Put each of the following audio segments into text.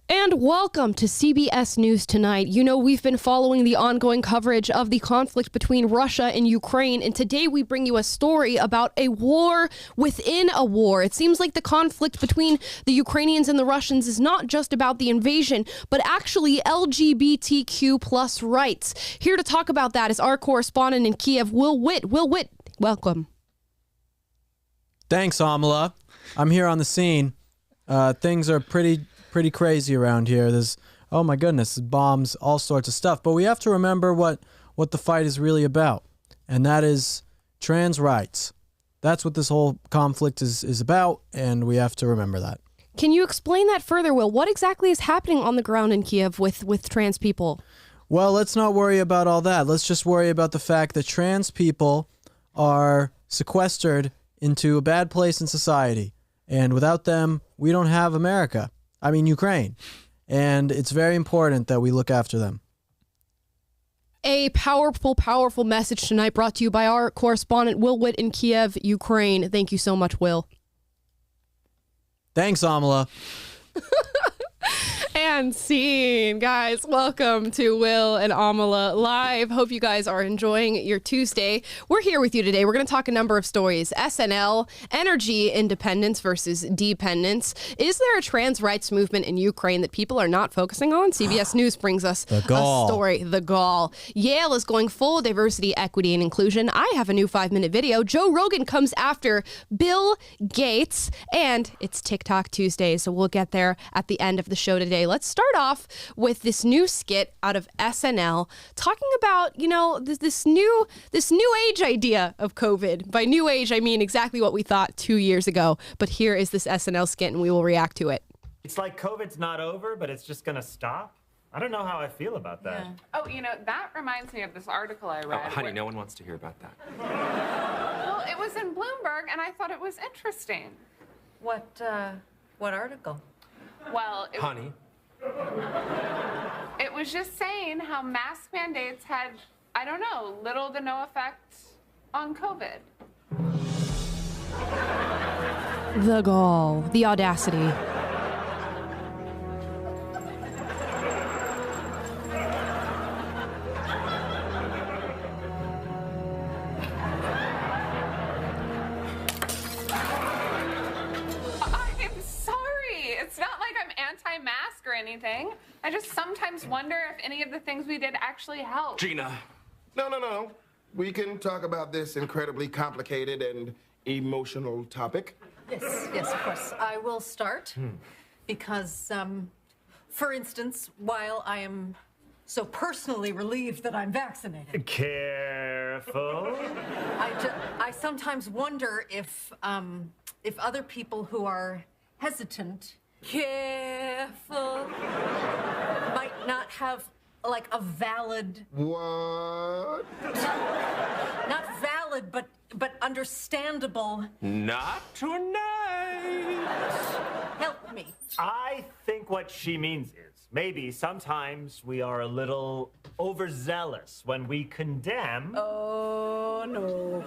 And welcome to CBS News Tonight. You know, we've been following the ongoing coverage of the conflict between Russia and Ukraine, and today we bring you a story about a war within a war. It seems like the conflict between the Ukrainians and the Russians is not just about the invasion, but actually LGBTQ plus rights. Here to talk about that is our correspondent in Kiev, Will Witt. Will Witt, welcome. Thanks, Amala. I'm here on the scene. Things are pretty crazy around here. There's, oh my goodness, bombs, all sorts of stuff. But we have to remember what the fight is really about, and that is trans rights. That's what this whole conflict is about, and we have to remember that. Can you explain that further, Will? What exactly is happening on the ground in Kiev with trans people? Well, let's not worry about all that. Let's just worry about the fact that trans people are sequestered into a bad place in society. And without them, we don't have America. I mean, Ukraine. And it's very important that we look after them. A powerful, powerful message tonight brought to you by our correspondent, Will Witt in Kiev, Ukraine. Thank you so much, Will. Thanks, Amala. And scene. Guys, welcome to Will and Amala Live. Hope you guys are enjoying your Tuesday. We're here with you today. We're going to talk a number of stories. SNL, energy independence versus dependence. Is there a trans rights movement in Ukraine that people are not focusing on? CBS News brings us a story. The gall. Yale is going full diversity, equity, and inclusion. I have a new 5-minute video. Joe Rogan comes after Bill Gates, and it's TikTok Tuesday, so we'll get there at the end of the show today. Let's start off with this new skit out of SNL talking about, you know, this new age idea of COVID. By new age, I mean exactly what we thought 2 years ago. But here is this SNL skit, and we will react to it. It's like COVID's not over, but it's just gonna stop. I don't know how I feel about that. Yeah. Oh, you know, that reminds me of this article I read. Oh, honey, no one wants to hear about that. Well, it was in Bloomberg, and I thought it was interesting. What article? Well, Honey. it was just saying how mask mandates had, I don't know, little to no effect on COVID. The gall, the audacity. I'm sorry. It's not like I'm anti-mask or anything. I just sometimes wonder if any of the things we did actually helped. Gina. No. We can talk about this incredibly complicated and emotional topic. Yes, of course. I will start because, for instance, while I am so personally relieved that I'm vaccinated, Careful. I sometimes wonder if other people who are hesitant, careful, might not have like a valid. What? Not valid, but understandable. Not tonight. Help me. I think what she means is maybe sometimes we are a little overzealous when we condemn. Oh no.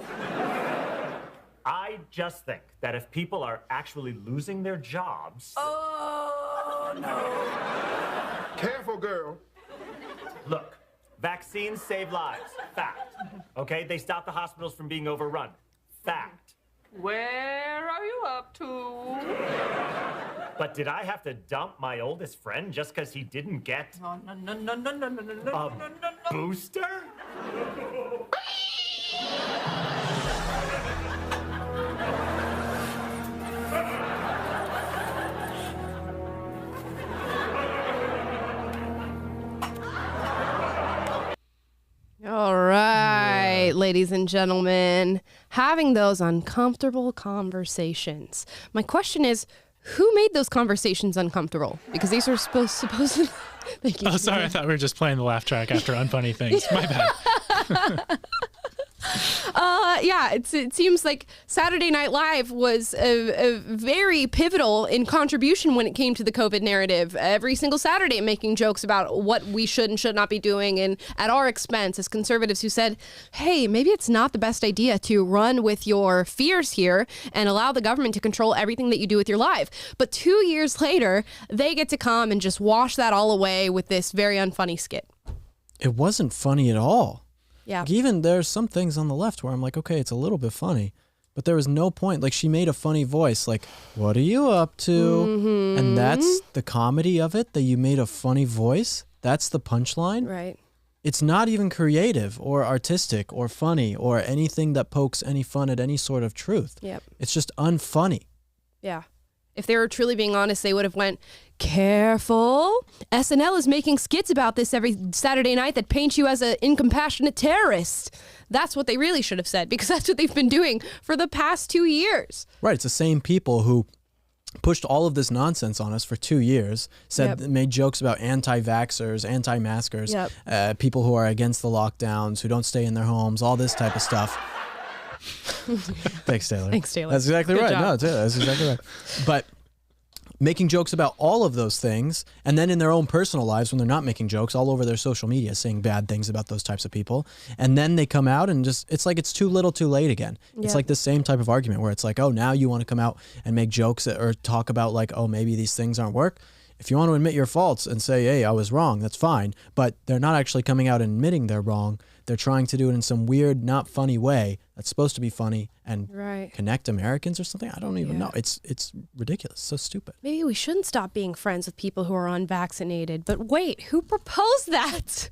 I just think that if people are actually losing their jobs. Oh no. Careful, girl. Look, vaccines save lives. Fact. Okay? They stop the hospitals from being overrun. Fact. Where are you up to? But did I have to dump my oldest friend just because he didn't get No. a booster? All right, ladies and gentlemen, having those uncomfortable conversations. My question is, who made those conversations uncomfortable? Because these are supposed to... Thank you. Oh, sorry. I thought we were just playing the laugh track after Unfunny things. My bad. Yeah, it seems like Saturday Night Live was a very pivotal in contribution when it came to the COVID narrative. Every single Saturday making jokes about what we should and should not be doing, and at our expense as conservatives who said, hey, maybe it's not the best idea to run with your fears here and allow the government to control everything that you do with your life. But 2 years later, they get to come and just wash that all away with this very unfunny skit. It wasn't funny at all. Yeah. Like, even there's some things on the left where I'm like, okay, it's a little bit funny, but there was no point. Like, she made a funny voice, like, what are you up to? Mm-hmm. And that's the comedy of it, that you made a funny voice. That's the punchline. Right. It's not even creative or artistic or funny or anything that pokes any fun at any sort of truth. Yep. It's just unfunny. Yeah. If they were truly being honest, they would have went, careful. SNL is making skits about this every Saturday night that paint you as an incompassionate terrorist. That's what they really should have said, because that's what they've been doing for the past 2 years. Right. It's the same people who pushed all of this nonsense on us for 2 years, made jokes about anti-vaxxers, anti-maskers, people who are against the lockdowns, who don't stay in their homes, all this type of stuff. Thanks, Taylor. Thanks, Taylor. That's exactly Good right. job. No, Taylor, that's exactly right. But making jokes about all of those things, and then in their own personal lives, when they're not making jokes, all over their social media, saying bad things about those types of people, and then they come out and just, it's like it's too little too late again. It's like the same type of argument where it's like, oh, now you want to come out and make jokes or talk about like, oh, maybe these things aren't work. If you want to admit your faults and say, hey, I was wrong, that's fine. But they're not actually coming out and admitting they're wrong. They're trying to do it in some weird, not funny way that's supposed to be funny and connect Americans or something. I don't even know. It's ridiculous. So stupid. Maybe we shouldn't stop being friends with people who are unvaccinated. But wait, who proposed that?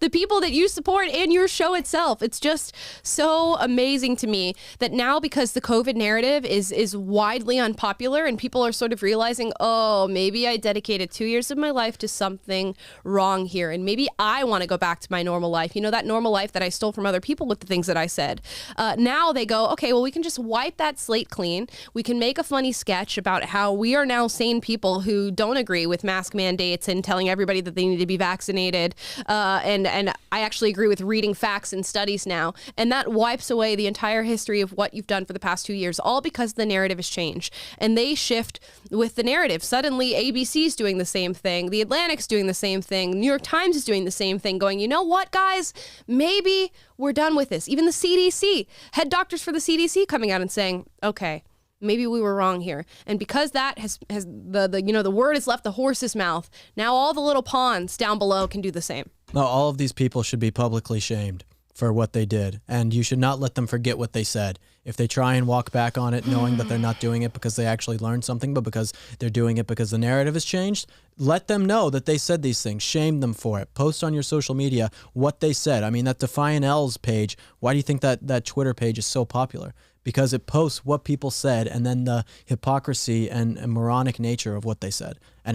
The people that you support and your show itself. It's just so amazing to me that now, because the COVID narrative is widely unpopular and people are sort of realizing, oh, maybe I dedicated 2 years of my life to something wrong here. And maybe I want to go back to my normal life. You know, that normal life that I stole from other people with the things that I said. Now they go, okay, well, we can just wipe that slate clean. We can make a funny sketch about how we are now sane people who don't agree with mask mandates and telling everybody that they need to be vaccinated. And I actually agree with reading facts and studies now. And that wipes away the entire history of what you've done for the past 2 years, all because the narrative has changed. And they shift with the narrative. Suddenly, ABC's doing the same thing. The Atlantic's doing the same thing. New York Times is doing the same thing, going, you know what, guys? Maybe we're done with this. Even the CDC, head doctors for the CDC coming out and saying, okay, maybe we were wrong here. And because that has the word has left the horse's mouth, now all the little pawns down below can do the same. No, all of these people should be publicly shamed for what they did. And you should not let them forget what they said. If they try and walk back on it knowing that they're not doing it because they actually learned something, but because they're doing it because the narrative has changed, let them know that they said these things. Shame them for it. Post on your social media what they said. I mean, that Defiant L's page, why do you think that Twitter page is so popular? Because it posts what people said and then the hypocrisy and moronic nature of what they said. And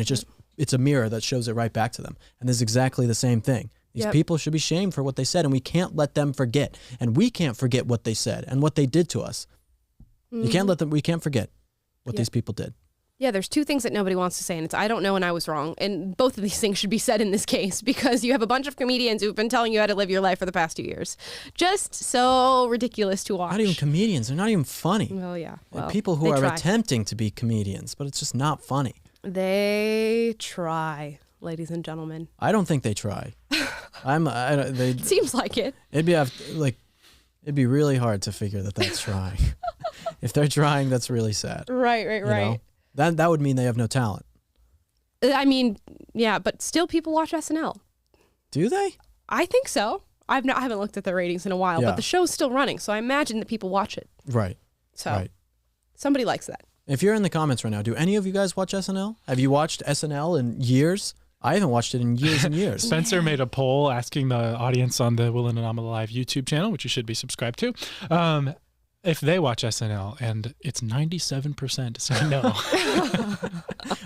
it's a mirror that shows it right back to them. And this is exactly the same thing. These people should be shamed for what they said, and we can't let them forget. And we can't forget what they said and what they did to us. We can't forget what these people did. Yeah, there's two things that nobody wants to say, and it's I don't know and I was wrong. And both of these things should be said in this case, because you have a bunch of comedians who've been telling you how to live your life for the past 2 years. Just so ridiculous to watch. Not even comedians. They're not even funny. Well, yeah. Well, people who are try. attempting to be comedians, but it's just not funny. They try, ladies and gentlemen. I don't think they try. It seems like it. It'd be really hard to figure that that's trying. If they're trying, that's really sad. Right. You know? That would mean they have no talent. I mean, yeah, but still people watch SNL. Do they? I think so. I haven't looked at the ratings in a while, but the show's still running, so I imagine that people watch it. Right. So somebody likes that. If you're in the comments right now, do any of you guys watch SNL? Have you watched SNL in years? I haven't watched it in years and years. Spencer made a poll asking the audience on the Will and Amala Live YouTube channel, which you should be subscribed to, if they watch SNL, and it's 97% say no.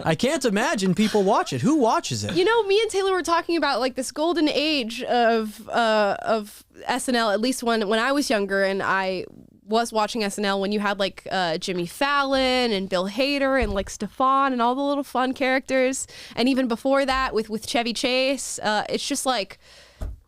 I can't imagine people watch it. Who watches it? You know, me and Taylor were talking about like this golden age of SNL, at least when I was younger, and I was watching SNL when you had like Jimmy Fallon and Bill Hader and like Stefan and all the little fun characters. And even before that with Chevy Chase, it's just like,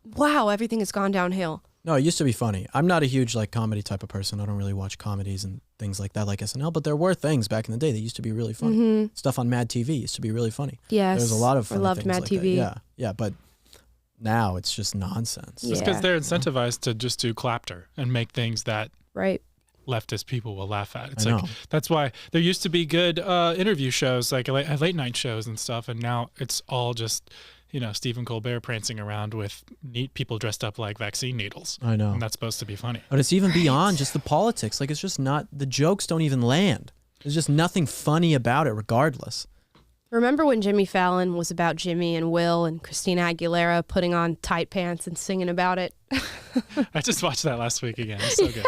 wow, everything has gone downhill. No, it used to be funny. I'm not a huge like comedy type of person. I don't really watch comedies and things like that, like SNL. But there were things back in the day that used to be really funny. Stuff on Mad TV used to be really funny. Yes, there's a lot of funny I loved things Mad like TV. that. Yeah, but now it's just nonsense. It's because they're incentivized to just do clapter and make things that Right. leftist people will laugh at. It's I like know. that's why there used to be good interview shows, like late night shows and stuff, and now it's all just Stephen Colbert prancing around with neat people dressed up like vaccine needles. I know. And that's supposed to be funny. But it's even beyond just the politics. Like, it's just not, the jokes don't even land. There's just nothing funny about it regardless. Remember when Jimmy Fallon was about Jimmy and Will and Christina Aguilera putting on tight pants and singing about it? I just watched that last week again. It's so good.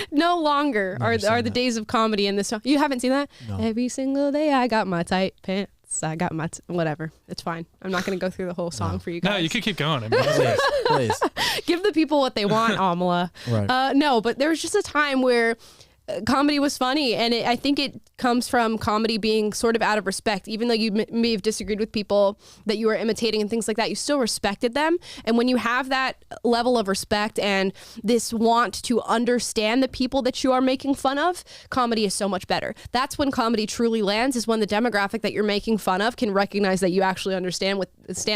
No longer are the days of comedy in this song. You haven't seen that? No. Every single day I got my tight pants. I got my whatever. It's fine. I'm not going to go through the whole song for you guys. No, you could keep going. I mean, Please. Give the people what they want, Amala. Right. No, but there was just a time where comedy was funny, and I think it comes from comedy being sort of out of respect. Even though you may have disagreed with people that you were imitating and things like that, you still respected them. And when you have that level of respect and this want to understand the people that you are making fun of, comedy is so much better. That's when comedy truly lands, is when the demographic that you're making fun of can recognize that you actually understand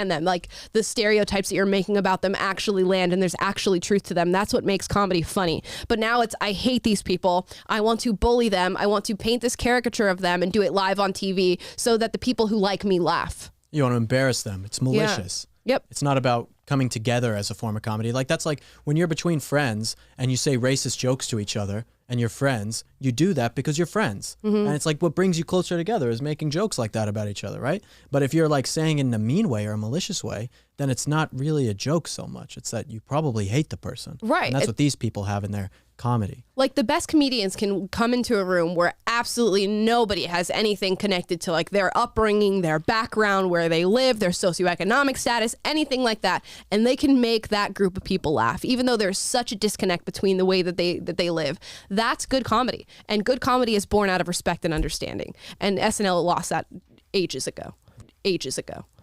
them. Like the stereotypes that you're making about them actually land and there's actually truth to them. That's what makes comedy funny. But now it's, I hate these people. I want to bully them. I want to paint this caricature of them and do it live on TV so that the people who like me laugh. You want to embarrass them. It's malicious. Yep. It's not about coming together as a form of comedy. Like, that's like when you're between friends and you say racist jokes to each other and you're friends, you do that because you're friends. And it's like what brings you closer together is making jokes like that about each other, right? But if you're like saying it in a mean way or a malicious way, then it's not really a joke so much. It's that you probably hate the person. Right. And that's what these people have in their comedy. Like the best comedians can come into a room where absolutely nobody has anything connected to like their upbringing, their background, where they live, their socioeconomic status, anything like that. And they can make that group of people laugh, even though there's such a disconnect between the way that they live. That's good comedy. And good comedy is born out of respect and understanding. And SNL lost that ages ago.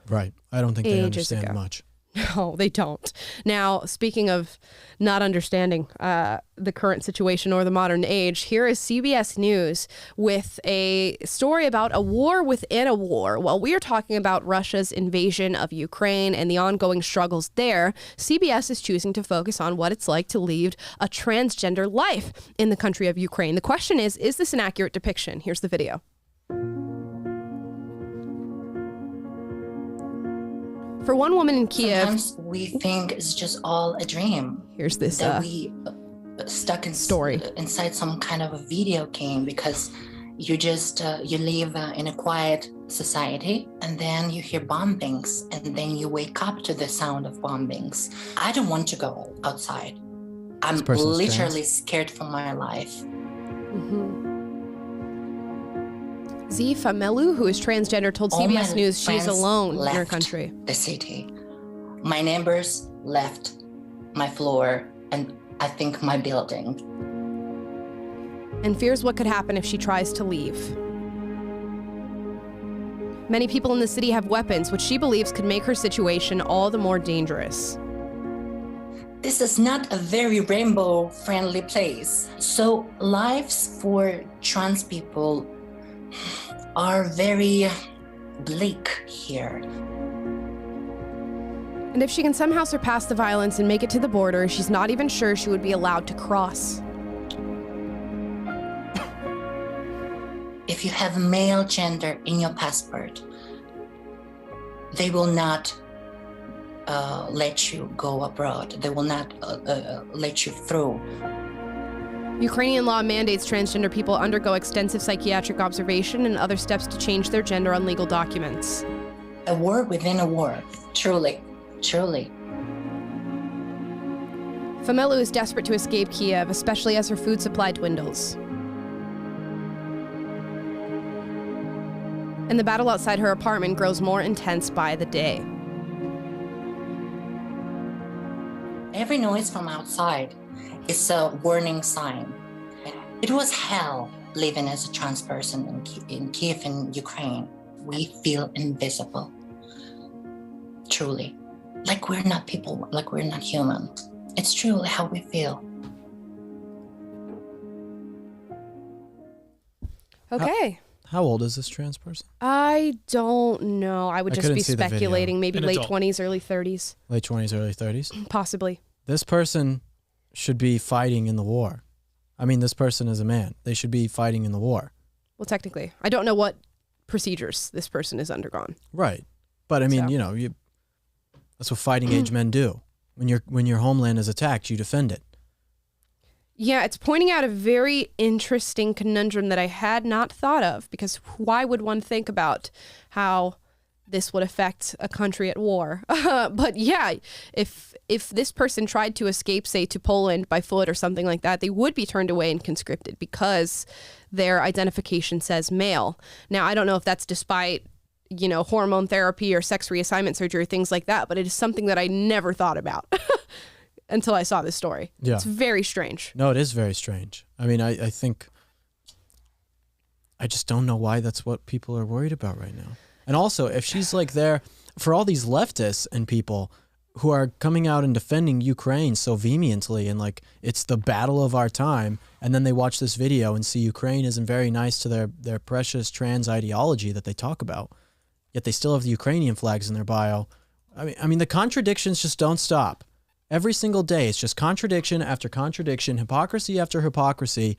Right. I don't think they Ages understand ago. much. No, they don't. Now, speaking of not understanding the current situation or the modern age, here is CBS News with a story about a war within a war. While we are talking about Russia's invasion of Ukraine and the ongoing struggles there, CBS is choosing to focus on what it's like to lead a transgender life in the country of Ukraine. The question is this an accurate depiction? Here's the video. For one woman in Kiev, sometimes we think it's just all a dream. Here's this that we stuck in story inside some kind of a video game, because you just you live in a quiet society and then you hear bombings and then you wake up to the sound of bombings. I don't want to go outside. I'm literally scared for my life. Zifa Melu, who is transgender, told CBS News she is alone in her country. The city. My neighbors left my floor and I think my building. And fears what could happen if she tries to leave. Many people in the city have weapons, which she believes could make her situation all the more dangerous. This is not a very rainbow-friendly place. So lives for trans people are very bleak here. And if she can somehow surpass the violence and make it to the border, she's not even sure she would be allowed to cross. If you have male gender in your passport, they will not let you go abroad. They will not let you through. Ukrainian law mandates transgender people undergo extensive psychiatric observation and other steps to change their gender on legal documents. A war within a war, truly, truly. Famelu is desperate to escape Kiev, especially as her food supply dwindles. And the battle outside her apartment grows more intense by the day. Every noise from outside is a warning sign. It was hell living as a trans person in Kiev in Ukraine. We feel invisible, truly. Like we're not people, like we're not human. It's truly how we feel. Okay. How old is this trans person? I don't know. I would I just couldn't be see the video. speculating. Maybe An late adult. 20s, early 30s. Late 20s, early 30s? Possibly. This person should be fighting in the war. I mean, this person is a man. They should be fighting in the war. Well, technically. I don't know what procedures this person has undergone. Right. But I mean, So. that's what fighting age men do. When your homeland is attacked, you defend it. Yeah, it's pointing out a very interesting conundrum that I had not thought of, because why would one think about how this would affect a country at war? But yeah, if this person tried to escape, say, to Poland by foot or something like that, they would be turned away and conscripted because their identification says male. Now, I don't know if that's despite, hormone therapy or sex reassignment surgery or things like that, but it is something that I never thought about until I saw this story. Yeah. It's very strange. No, it is very strange. I mean, I think, I just don't know why that's what people are worried about right now. And also, if she's like there, for all these leftists and people who are coming out and defending Ukraine so vehemently and like it's the battle of our time, and then they watch this video and see Ukraine isn't very nice to their precious trans ideology that they talk about, yet they still have the Ukrainian flags in their bio. I mean, the contradictions just don't stop. Every single day, it's just contradiction after contradiction, hypocrisy after hypocrisy.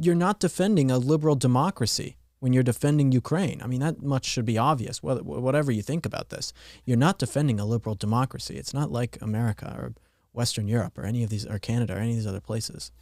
You're not defending a liberal democracy when you're defending Ukraine. I mean, that much should be obvious, whatever you think about this. You're not defending a liberal democracy. It's not like America or Western Europe or any of these, or Canada or any of these other places.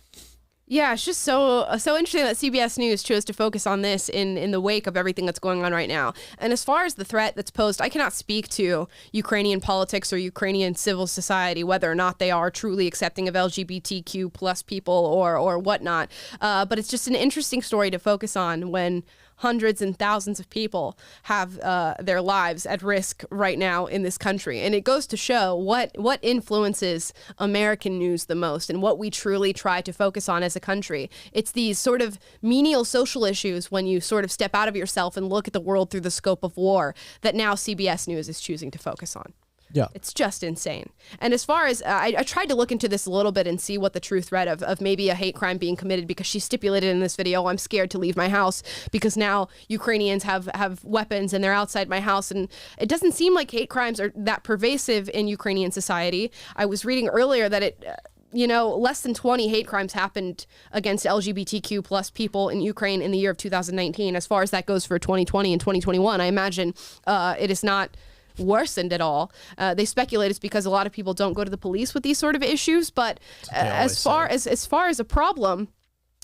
Yeah, it's just so interesting that CBS News chose to focus on this in the wake of everything that's going on right now. And as far as the threat that's posed, I cannot speak to Ukrainian politics or Ukrainian civil society, whether or not they are truly accepting of LGBTQ plus people or whatnot. But it's just an interesting story to focus on when hundreds and thousands of people have their lives at risk right now in this country. And it goes to show what influences American news the most and what we truly try to focus on as a country. It's these sort of menial social issues when you sort of step out of yourself and look at the world through the scope of war that now CBS News is choosing to focus on. Yeah. It's just insane. And as far as I tried to look into this a little bit and see what the true threat of maybe a hate crime being committed, because she stipulated in this video, I'm scared to leave my house because now Ukrainians have weapons and they're outside my house. And it doesn't seem like hate crimes are that pervasive in Ukrainian society. I was reading earlier that less than 20 hate crimes happened against LGBTQ plus people in Ukraine in the year of 2019. As far as that goes for 2020 and 2021, I imagine it is not worsened at all. They speculate it's because a lot of people don't go to the police with these sort of issues, but as far as a problem,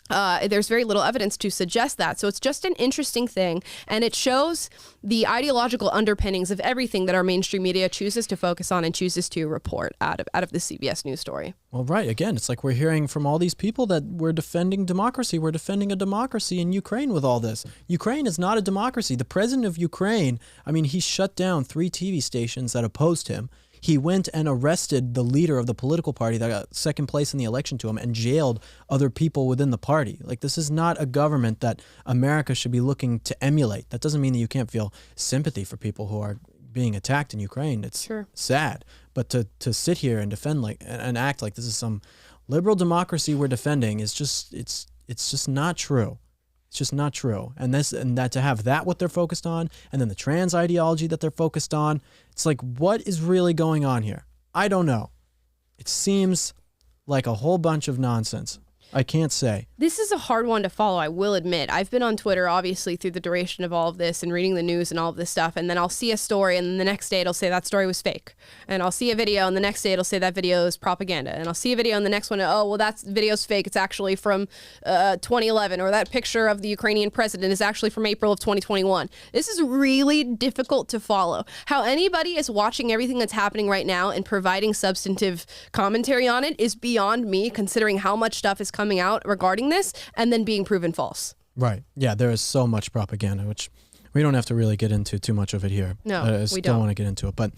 there's very little evidence to suggest that. So it's just an interesting thing, and it shows the ideological underpinnings of everything that our mainstream media chooses to focus on and chooses to report out of the CBS News story. Well, right. Again, it's like we're hearing from all these people that we're defending democracy. We're defending a democracy in Ukraine with all this. Ukraine is not a democracy. The president of Ukraine, I mean, he shut down 3 TV stations that opposed him. He went and arrested the leader of the political party that got second place in the election to him and jailed other people within the party. Like, this is not a government that America should be looking to emulate. That doesn't mean that you can't feel sympathy for people who are being attacked in Ukraine. It's sad. But to sit here and defend and act like this is some liberal democracy we're defending is just, it's just not true. It's just not true. And that to have that what they're focused on, and then the trans ideology that they're focused on, it's like, what is really going on here? I don't know. It seems like a whole bunch of nonsense. I can't say. This is a hard one to follow, I will admit. I've been on Twitter, obviously, through the duration of all of this and reading the news and all of this stuff. And then I'll see a story, and then the next day it'll say that story was fake. And I'll see a video, and the next day it'll say that video is propaganda. And I'll see a video, and the next one, oh, well, that video's fake. It's actually from 2011. Or that picture of the Ukrainian president is actually from April of 2021. This is really difficult to follow. How anybody is watching everything that's happening right now and providing substantive commentary on it is beyond me, considering how much stuff is coming out regarding this and then being proven false. Right. Yeah, there is so much propaganda, which we don't have to really get into too much of it here. No, we don't want to get into it. But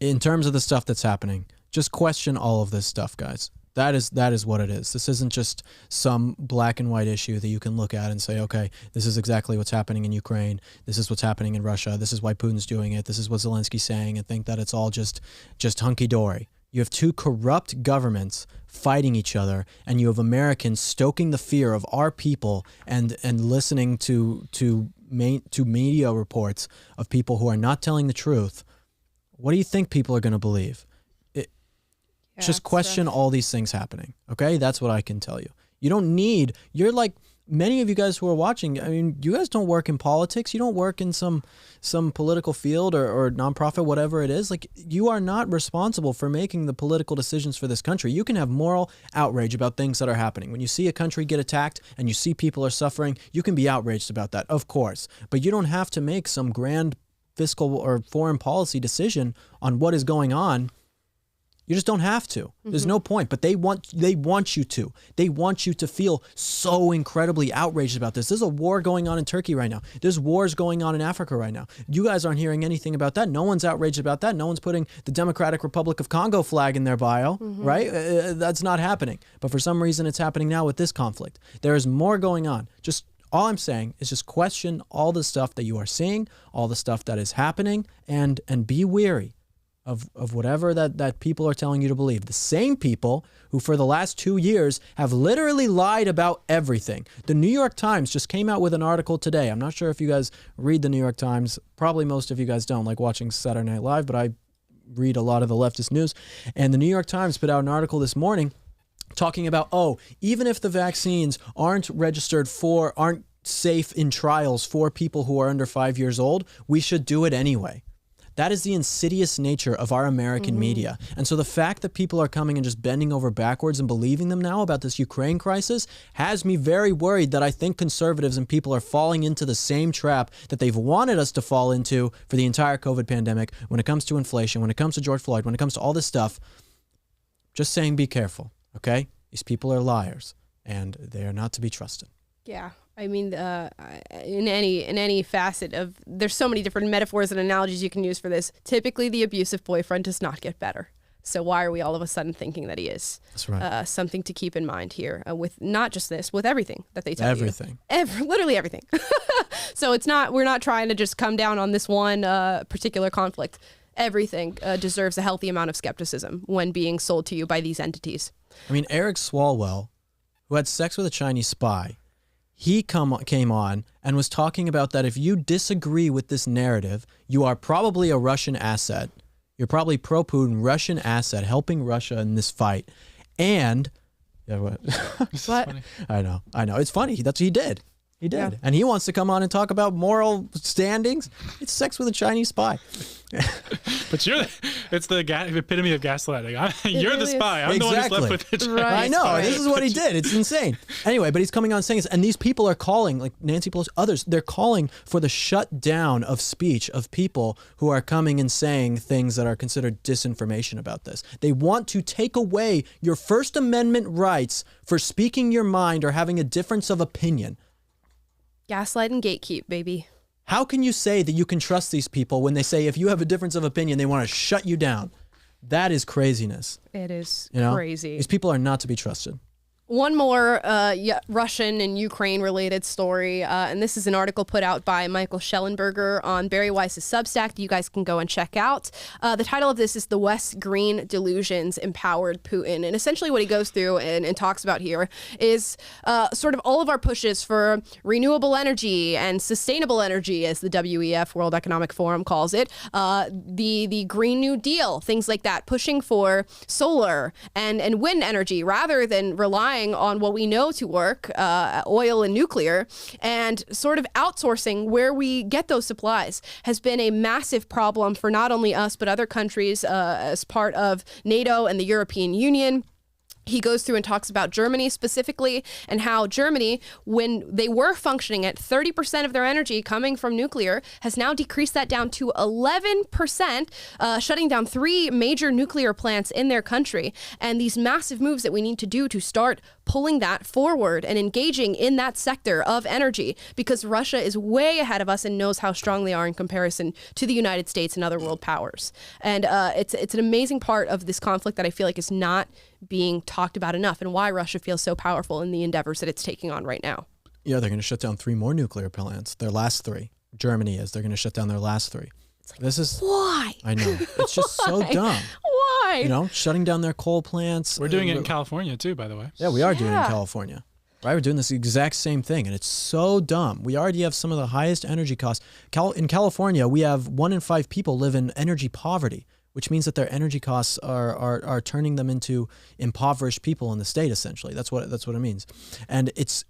in terms of the stuff that's happening, just question all of this stuff, guys. That is what it is. This isn't just some black and white issue that you can look at and say, okay, this is exactly what's happening in Ukraine. This is what's happening in Russia. This is why Putin's doing it. This is what Zelensky's saying, and think that it's all just hunky-dory. You have two corrupt governments fighting each other, and you have Americans stoking the fear of our people and listening to media reports of people who are not telling the truth. What do you think people are going to believe? Just question all these things happening, okay? That's what I can tell you. You don't need, you're like, many of you guys who are watching, I mean, you guys don't work in politics. You don't work in some political field or nonprofit, whatever it is. Like, you are not responsible for making the political decisions for this country. You can have moral outrage about things that are happening. When you see a country get attacked and you see people are suffering, you can be outraged about that, of course. But you don't have to make some grand fiscal or foreign policy decision on what is going on. You just don't have to. There's no point. But they want you to. They want you to feel so incredibly outraged about this. There's a war going on in Turkey right now. There's wars going on in Africa right now. You guys aren't hearing anything about that. No one's outraged about that. No one's putting the Democratic Republic of Congo flag in their bio, right? That's not happening. But for some reason, it's happening now with this conflict. There is more going on. Just all I'm saying is just question all the stuff that you are seeing, all the stuff that is happening, and be wary of whatever that people are telling you to believe. The same people who for the last 2 years have literally lied about everything. The New York Times just came out with an article today. I'm not sure if you guys read the New York Times. Probably most of you guys don't like watching Saturday Night Live, but I read a lot of the leftist news. And the New York Times put out an article this morning talking about, even if the vaccines aren't safe in trials for people who are under 5 years old, we should do it anyway. That is the insidious nature of our American media. And so the fact that people are coming and just bending over backwards and believing them now about this Ukraine crisis has me very worried that I think conservatives and people are falling into the same trap that they've wanted us to fall into for the entire COVID pandemic when it comes to inflation, when it comes to George Floyd, when it comes to all this stuff. Just saying, be careful, okay? These people are liars, and they are not to be trusted. Yeah. I mean, in any facet of, there's so many different metaphors and analogies you can use for this. Typically, the abusive boyfriend does not get better. So why are we all of a sudden thinking that he is? That's right. Something to keep in mind here with not just this, with everything that they tell you. Literally everything. So we're not trying to just come down on this one particular conflict. Everything deserves a healthy amount of skepticism when being sold to you by these entities. I mean, Eric Swalwell, who had sex with a Chinese spy, he came on and was talking about that if you disagree with this narrative, you are probably a Russian asset. You're probably pro-Putin, Russian asset, helping Russia in this fight. And, what? I know. It's funny. That's what he did. He did. Yeah. And he wants to come on and talk about moral standings. It's sex with a Chinese spy. But it's the epitome of gaslighting. You're the spy. I'm the one who's left with the Chinese I know. spy. This is what he did. It's insane. Anyway, but he's coming on saying this, and these people are calling, like Nancy Pelosi, others, they're calling for the shutdown of speech of people who are coming and saying things that are considered disinformation about this. They want to take away your First Amendment rights for speaking your mind or having a difference of opinion. Gaslight and gatekeep, baby. How can you say that you can trust these people when they say if you have a difference of opinion, they want to shut you down? That is craziness. It is crazy. These people are not to be trusted. One more Russian and Ukraine related story, and this is an article put out by Michael Schellenberger on Barry Weiss's Substack that you guys can go and check out. The title of this is The West Green Delusions Empowered Putin. And essentially what he goes through and talks about here is sort of all of our pushes for renewable energy and sustainable energy, as the WEF, World Economic Forum, calls it, the Green New Deal, things like that, pushing for solar and wind energy rather than relying on what we know to work, oil and nuclear, and sort of outsourcing where we get those supplies has been a massive problem for not only us, but other countries as part of NATO and the European Union. He goes through and talks about Germany specifically and how Germany, when they were functioning at 30% of their energy coming from nuclear, has now decreased that down to 11%, shutting down 3 major nuclear plants in their country. And these massive moves that we need to do to start pulling that forward and engaging in that sector of energy, because Russia is way ahead of us and knows how strong they are in comparison to the United States and other world powers. And it's an amazing part of this conflict that I feel like is not being talked about enough, and why Russia feels so powerful in the endeavors that it's taking on right now. Yeah, they're going to shut down 3 more nuclear plants. Their last 3. Germany is. They're going to shut down their last 3. This is why? I know. It's just so dumb. Why? You know, shutting down their coal plants. We're doing it in California too, by the way. Yeah, we are doing it in California. Right, we're doing this exact same thing, and it's so dumb. We already have some of the highest energy costs. In California, we have 1 in 5 people live in energy poverty, which means that their energy costs are turning them into impoverished people in the state. Essentially, that's what it means, and it's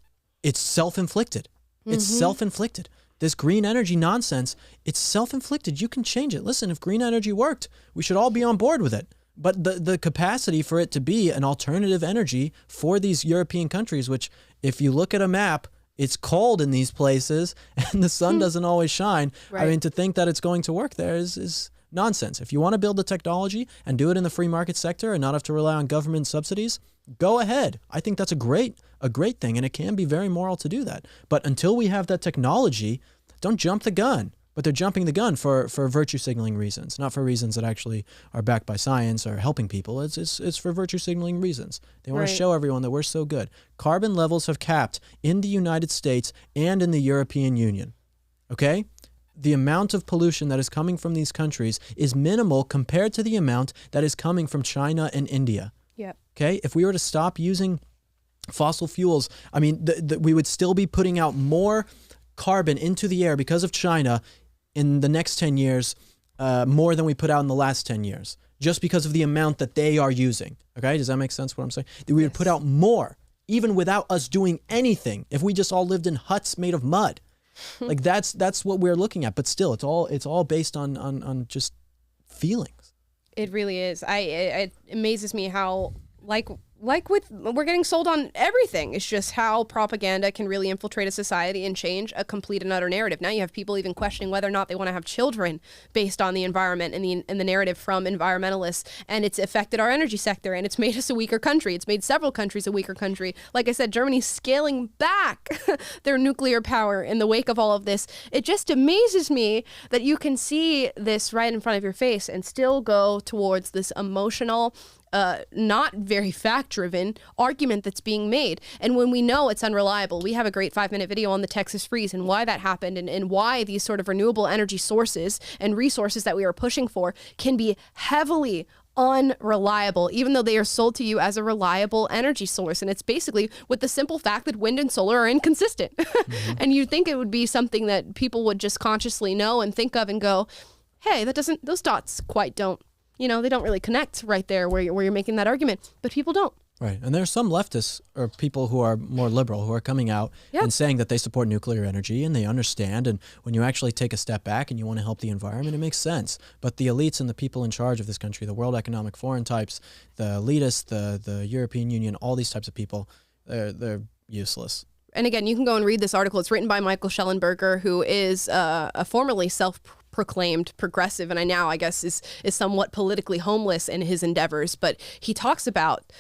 self-inflicted. It's self-inflicted. This green energy nonsense, it's self-inflicted. You can change it. Listen, if green energy worked, we should all be on board with it. But the capacity for it to be an alternative energy for these European countries, which if you look at a map, it's cold in these places and the sun doesn't always shine. Right. I mean, to think that it's going to work there is nonsense. If you want to build the technology and do it in the free market sector and not have to rely on government subsidies, go ahead. I think that's a great thing, and it can be very moral to do that. But until we have that technology, don't jump the gun. But they're jumping the gun for virtue signaling reasons, not for reasons that actually are backed by science or helping people. It's for virtue signaling reasons. They want to show everyone that we're so good. Carbon levels have capped in the United States and in the European Union. Okay? The amount of pollution that is coming from these countries is minimal compared to the amount that is coming from China and India. Yep. Okay? If we were to stop using fossil fuels, I mean, we would still be putting out more carbon into the air because of China in the next 10 years, more than we put out in the last 10 years, just because of the amount that they are using. Okay, does that make sense what I'm saying? We would put out more, even without us doing anything, if we just all lived in huts made of mud. Like that's what we're looking at. But still, it's all based on just feelings. It really is. It amazes me how we're getting sold on everything. It's just how propaganda can really infiltrate a society and change a complete and utter narrative. Now you have people even questioning whether or not they want to have children based on the environment and the narrative from environmentalists. And it's affected our energy sector, and it's made us a weaker country. It's made several countries a weaker country. Like I said, Germany's scaling back their nuclear power in the wake of all of this. It just amazes me that you can see this right in front of your face and still go towards this emotional, not very fact-driven argument that's being made. And when we know it's unreliable, we have a great 5-minute video on the Texas freeze and why that happened, and why these sort of renewable energy sources and resources that we are pushing for can be heavily unreliable, even though they are sold to you as a reliable energy source. And it's basically with the simple fact that wind and solar are inconsistent. And you'd think it would be something that people would just consciously know and think of and go, hey, those dots quite don't, they don't really connect right there where you're making that argument, but people don't. Right. And there's some leftists or people who are more liberal who are coming out and saying that they support nuclear energy and they understand. And when you actually take a step back and you want to help the environment, it makes sense. But the elites and the people in charge of this country, the World Economic Forum types, the elitists, the European Union, all these types of people, they're useless. And again, you can go and read this article. It's written by Michael Schellenberger, who is a formerly self-proclaimed progressive, and I guess is somewhat politically homeless in his endeavors. But he talks about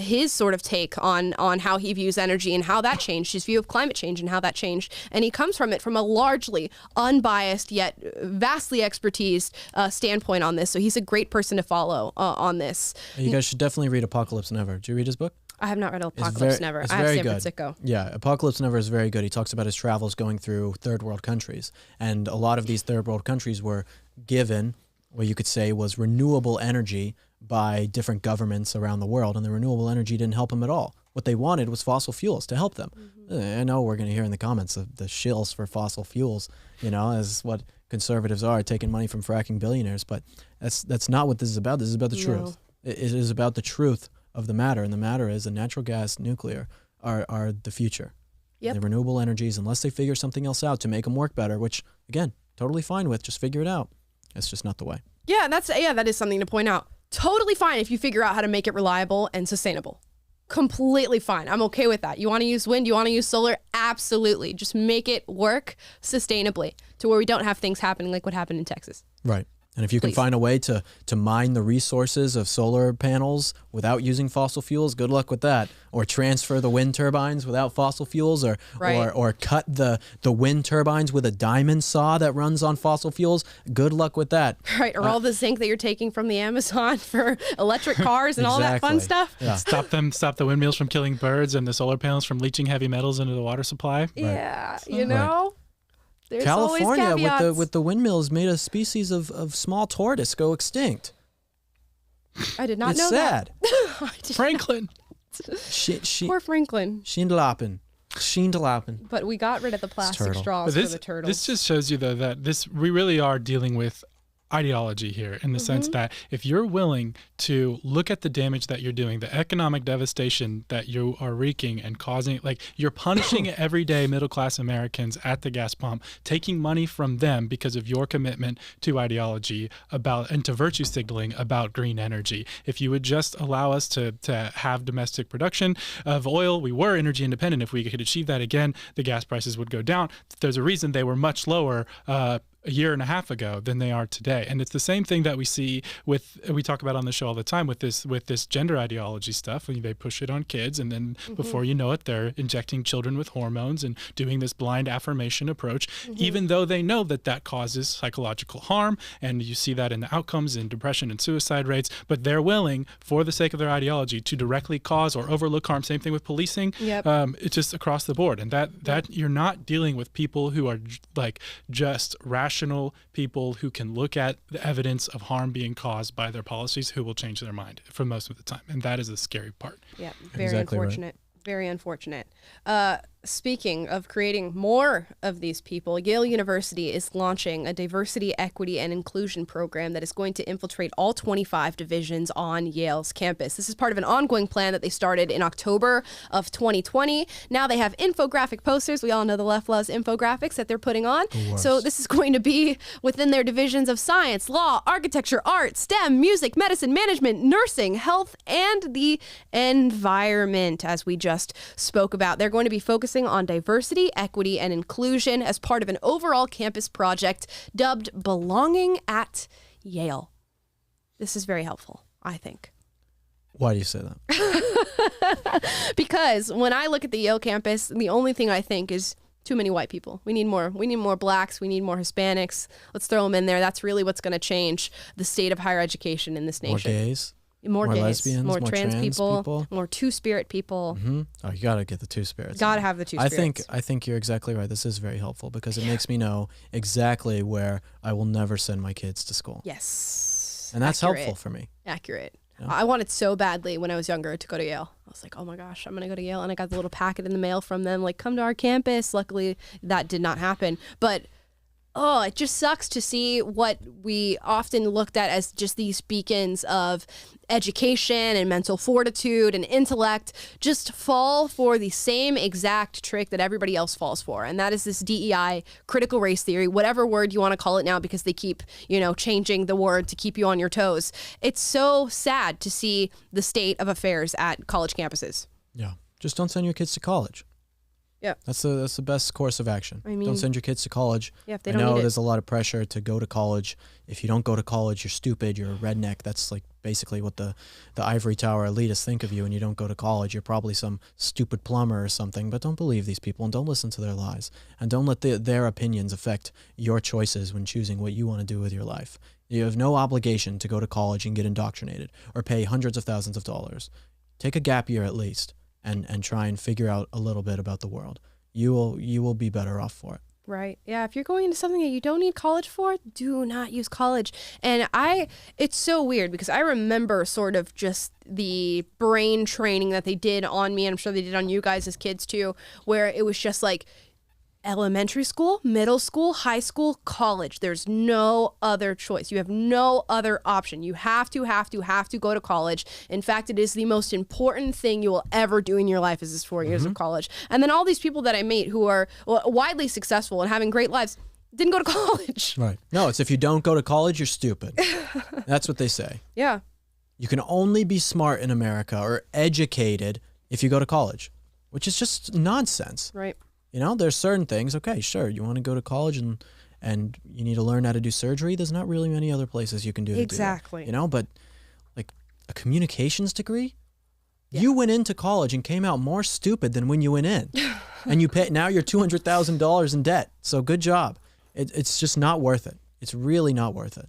his sort of take on how he views energy and how that changed, his view of climate change and how that changed. And he comes from it from a largely unbiased yet vastly expertised standpoint on this. So he's a great person to follow on this. You guys should definitely read Apocalypse Never. Did you read his book? I have not read Apocalypse Never. I have San Francisco. Yeah, Apocalypse Never is very good. He talks about his travels going through third world countries. And a lot of these third world countries were given what you could say was renewable energy by different governments around the world. And the renewable energy didn't help them at all. What they wanted was fossil fuels to help them. I know we're going to hear in the comments of the shills for fossil fuels, as what conservatives are, taking money from fracking billionaires. But that's not what this is about. This is about the truth. It is about the truth of the matter, and the matter is that natural gas, nuclear are the future. Yep. The renewable energies, unless they figure something else out to make them work better, which again, totally fine with, just figure it out. It's just not the way. Yeah, that is something to point out. Totally fine if you figure out how to make it reliable and sustainable. Completely fine. I'm okay with that. You want to use wind, you want to use solar? Absolutely. Just make it work sustainably to where we don't have things happening like what happened in Texas. Right. And if you can find a way to mine the resources of solar panels without using fossil fuels, good luck with that. Or transfer the wind turbines without fossil fuels, or cut the wind turbines with a diamond saw that runs on fossil fuels, good luck with that. Right, or all the zinc that you're taking from the Amazon for electric cars and all that fun stuff. Yeah. Stop the windmills from killing birds and the solar panels from leaching heavy metals into the water supply. Yeah, you know? There's always California caveats. with the windmills made a species of small tortoise go extinct. I did not It's know sad. that. Franklin. Poor Franklin. Schindelappen. But we got rid of the plastic turtle. straws But for the turtles. this just shows you, though, that we really are dealing with ideology here, in the sense that if you're willing to look at the damage that you're doing, the economic devastation that you are wreaking and causing, like you're punishing everyday middle-class Americans at the gas pump, taking money from them because of your commitment to ideology and to virtue signaling about green energy. If you would just allow us to have domestic production of oil, we were energy independent. If we could achieve that again, the gas prices would go down. There's a reason they were much lower a year and a half ago than they are today. And it's the same thing that we see we talk about on the show all the time with this gender ideology stuff. They push it on kids, and then before you know it, they're injecting children with hormones and doing this blind affirmation approach, even though they know that causes psychological harm. And you see that in the outcomes in depression and suicide rates, but they're willing, for the sake of their ideology, to directly cause or overlook harm. Same thing with policing. Yep. It's just across the board. And that you're not dealing with people who are like just rational people who can look at the evidence of harm being caused by their policies, who will change their mind for most of the time. And that is the scary part. Yeah, very Exactly right. unfortunate. Very unfortunate. Speaking of creating more of these people, Yale University is launching a diversity, equity, and inclusion program that is going to infiltrate all 25 divisions on Yale's campus. This is part of an ongoing plan that they started in October of 2020. Now they have infographic posters. We all know the left loves infographics that they're putting on. So this is going to be within their divisions of science, law, architecture, art, STEM, music, medicine, management, nursing, health, and the environment, as we just spoke about. They're going to be focusing on diversity, equity, and inclusion as part of an overall campus project dubbed Belonging at Yale. This is very helpful, I think. Why do you say that? Because when I look at the Yale campus, the only thing I think is too many white people. We need more. We need more blacks. We need more Hispanics. Let's throw them in there. That's really what's going to change the state of higher education in this nation. More gays? More gays, lesbians, more more trans trans people, more two-spirit people. Oh, you got to get the two spirits. Got to have the two spirits. I think you're exactly right. This is very helpful because it makes me know exactly where I will never send my kids to school. Yes. And that's Accurate. helpful for me. Accurate. Yeah. I wanted so badly when I was younger to go to Yale. I was like, oh my gosh, I'm going to go to Yale. And I got the little packet in the mail from them, like, come to our campus. Luckily, that did not happen. But oh, it just sucks to see what we often looked at as just these beacons of education and mental fortitude and intellect just fall for the same exact trick that everybody else falls for. And that is this DEI, critical race theory, whatever word you want to call it now, because they keep, changing the word to keep you on your toes. It's so sad to see the state of affairs at college campuses. Yeah. Just don't send your kids to college. Yeah. That's the best course of action. I mean, don't send your kids to college. Yeah, if they I don't know need it. there's a lot of pressure to go to college. If you don't go to college, you're stupid, you're a redneck. That's like basically what the ivory tower elitists think of you. And you don't go to college, you're probably some stupid plumber or something. But don't believe these people and don't listen to their lies. And don't let their opinions affect your choices when choosing what you want to do with your life. You have no obligation to go to college and get indoctrinated or pay hundreds of thousands of dollars. Take a gap year at least and try and figure out a little bit about the world. You will be better off for it. Right. Yeah. If you're going into something that you don't need college for, do not use college. And it's so weird because I remember sort of just the brain training that they did on me. And I'm sure they did on you guys as kids too, where it was just like elementary school, middle school, high school, college. There's no other choice. You have no other option. You have to go to college. In fact, it is the most important thing you will ever do in your life is this 4 years of college. And then all these people that I meet who are widely successful and having great lives didn't go to college. Right. No, it's if you don't go to college, you're stupid. That's what they say. Yeah. You can only be smart in America or educated if you go to college, which is just nonsense. Right. There's certain things. Okay, sure. You want to go to college and you need to learn how to do surgery. There's not really many other places you can do Exactly. to do that, but like a communications degree, you went into college and came out more stupid than when you went in, and now you're $200,000 in debt. So good job. It's just not worth it. It's really not worth it.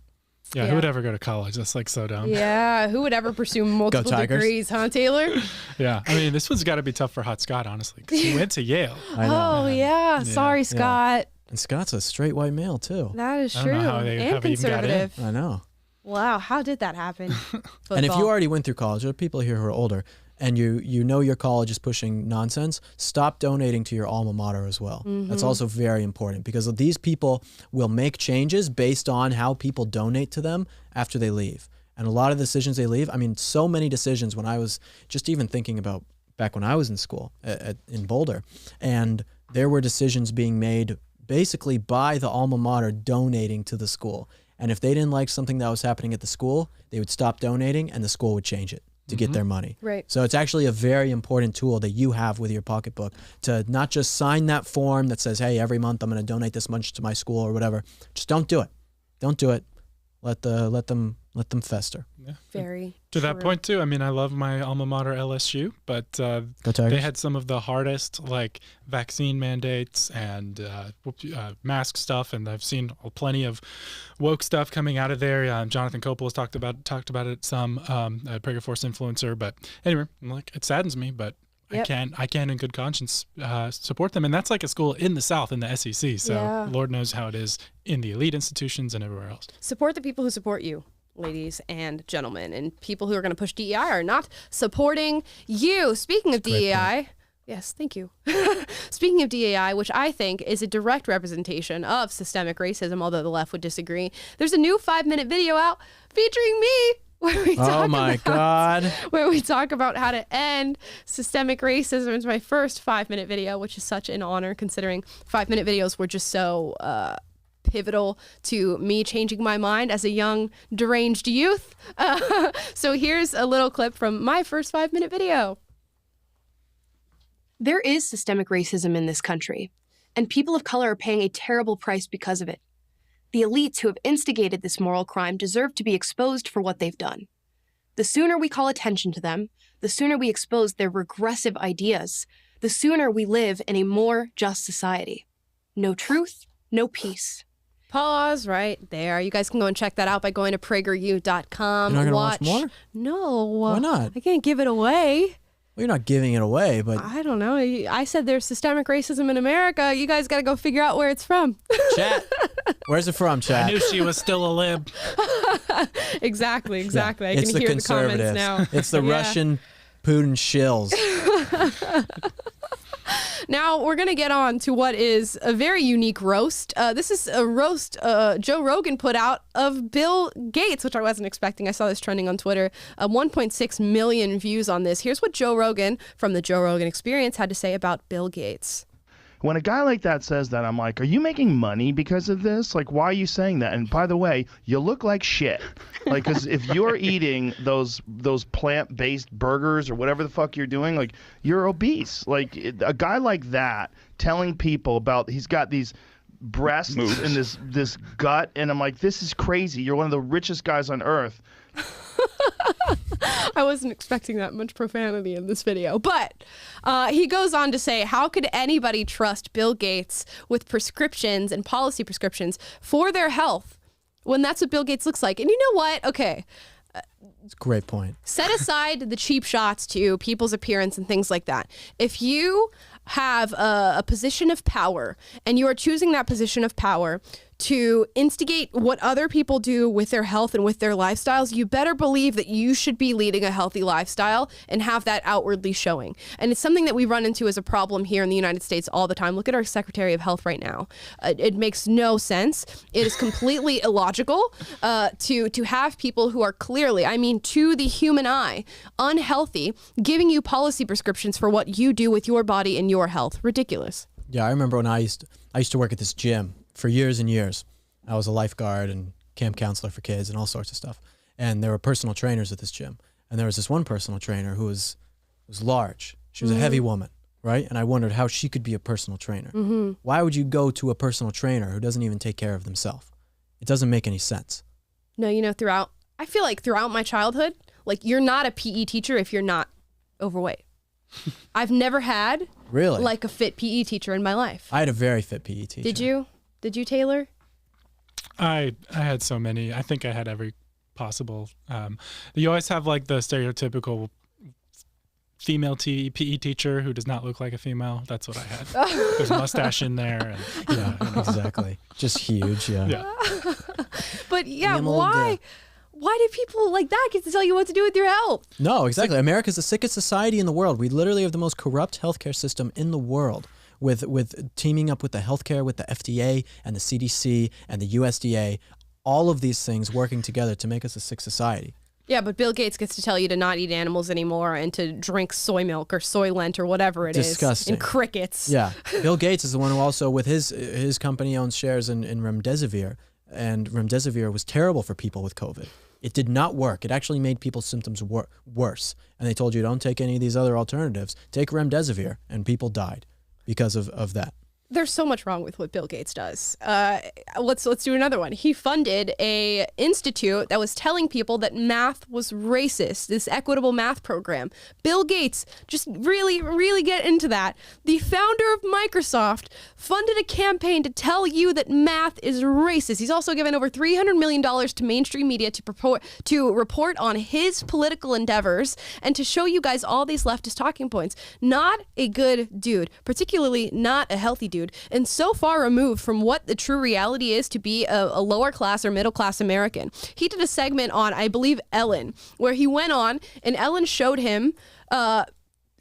Yeah, who would ever go to college? That's like so dumb. Yeah, who would ever pursue multiple Tigers. degrees, huh, Taylor? Yeah, I mean, this one's got to be tough for Hot Scott, honestly, because he went to Yale. I know. Oh, yeah. Sorry, Scott. And Scott's a straight white male too. That is I true. don't know how they And have even got in. conservative. I know. Wow, how did that happen? And if you Football. already went through college, there are people here who are older, and you know your college is pushing nonsense, stop donating to your alma mater as well. That's also very important, because these people will make changes based on how people donate to them after they leave. And a lot of decisions they leave, I mean, so many decisions when I was just even thinking about back when I was in school in Boulder, and there were decisions being made basically by the alma mater donating to the school. And if they didn't like something that was happening at the school, they would stop donating and the school would change it to get their money. Right. So it's actually a very important tool that you have with your pocketbook to not just sign that form that says, hey, every month I'm going to donate this much to my school or whatever. Just don't do it. Don't do it. Let them fester. Yeah. Very To that true. point too, I mean, I love my alma mater LSU, but Go Tigers. they had some of the hardest like vaccine mandates and mask stuff, and I've seen plenty of woke stuff coming out of there. Jonathan Coppola's talked about it some, a PragerU influencer. But anyway, like, it saddens me, but Yep. I can in good conscience support them, and that's like a school in the South in the SEC. So Yeah. Lord knows how it is in the elite institutions and everywhere else. Support the people who support you, ladies and gentlemen, and people who are going to push DEI are not supporting you. Speaking of DEI, yes, thank you. Speaking of DEI, which I think is a direct representation of systemic racism, although the left would disagree, there's a new 5-minute video out featuring me. Where we Oh my God. Where we talk about how to end systemic racism. It's my first 5-minute video, which is such an honor considering 5-minute videos were just so pivotal to me changing my mind as a young deranged youth. So here's a little clip from my first 5-minute video. There is systemic racism in this country, and people of color are paying a terrible price because of it. The elites who have instigated this moral crime deserve to be exposed for what they've done. The sooner we call attention to them, the sooner we expose their regressive ideas, the sooner we live in a more just society. No truth, no peace. Pause right there. You guys can go and check that out by going to PragerU.com. You're not gonna watch more? No. Why not? I can't give it away. Well, you're not giving it away, but I don't know. I said there's systemic racism in America. You guys got to go figure out where it's from. chat. Where's it from, I chat? knew she was still a lib. Exactly. I It's can the hear the comments conservatives. now. It's the Yeah. Russian Putin shills. Now we're going to get on to what is a very unique roast. This is a roast Joe Rogan put out of Bill Gates, which I wasn't expecting. I saw this trending on Twitter. 1.6 million views on this. Here's what Joe Rogan from the Joe Rogan Experience had to say about Bill Gates. When a guy like that says that, I'm like, are you making money because of this? Like, why are you saying that? And by the way, you look like shit. Like, because if you're eating those plant-based burgers or whatever the fuck you're doing, like, you're obese. Like, a guy like that telling people about he's got these breasts and this gut, and I'm like, this is crazy. You're one of the richest guys on earth. I wasn't expecting that much profanity in this video, but he goes on to say, how could anybody trust Bill Gates with prescriptions and policy prescriptions for their health when that's what Bill Gates looks like? And you know what? Okay. It's a great point. Set aside the cheap shots to people's appearance and things like that. If you have a position of power and you are choosing that position of power to instigate what other people do with their health and with their lifestyles, you better believe that you should be leading a healthy lifestyle and have that outwardly showing. And it's something that we run into as a problem here in the United States all the time. Look at our Secretary of Health right now. It makes no sense. It is completely illogical to have people who are clearly, I mean, to the human eye, unhealthy, giving you policy prescriptions for what you do with your body and your health. Ridiculous. Yeah, I remember when I used to work at this gym for years and years. I was a lifeguard and camp counselor for kids and all sorts of stuff. And there were personal trainers at this gym. And there was this one personal trainer who was large. She was a heavy woman, right? And I wondered how she could be a personal trainer. Why would you go to a personal trainer who doesn't even take care of themselves? It doesn't make any sense. No, you know, I feel like throughout my childhood, like, you're not a PE teacher if you're not overweight. I've never had Really? like a fit PE teacher in my life. I had a very fit PE teacher. Did you? Did you, Taylor? I had so many. I think I had every possible. You always have like the stereotypical female PE teacher who does not look like a female. That's what I had. There's a mustache in there. And, Yeah, exactly. Just huge. Yeah. But yeah, Animal why? death. Why do people like that get to tell you what to do with your health? No, exactly. America's the sickest society in the world. We literally have the most corrupt healthcare system in the world, with teaming up with the healthcare, with the FDA and the CDC and the USDA, all of these things working together to make us a sick society. Yeah, but Bill Gates gets to tell you to not eat animals anymore and to drink soy milk or Soylent or whatever it is. Disgusting. And crickets. Yeah. Bill Gates is the one who also, with his company, owns shares in Remdesivir. And Remdesivir was terrible for people with COVID. It did not work. It actually made people's symptoms worse. And they told you, don't take any of these other alternatives. Take Remdesivir. And people died because of that. There's so much wrong with what Bill Gates does. Let's do another one. He funded a institute that was telling people that math was racist, this equitable math program. Bill Gates, just really get into that. The founder of Microsoft funded a campaign to tell you that math is racist. He's also given over $300 million to mainstream media to report on his political endeavors and to show you guys all these leftist talking points. Not a good dude, particularly not a healthy dude. And so far removed from what the true reality is to be a lower class or middle class American. He did a segment on, I believe, Ellen, where he went on and Ellen showed him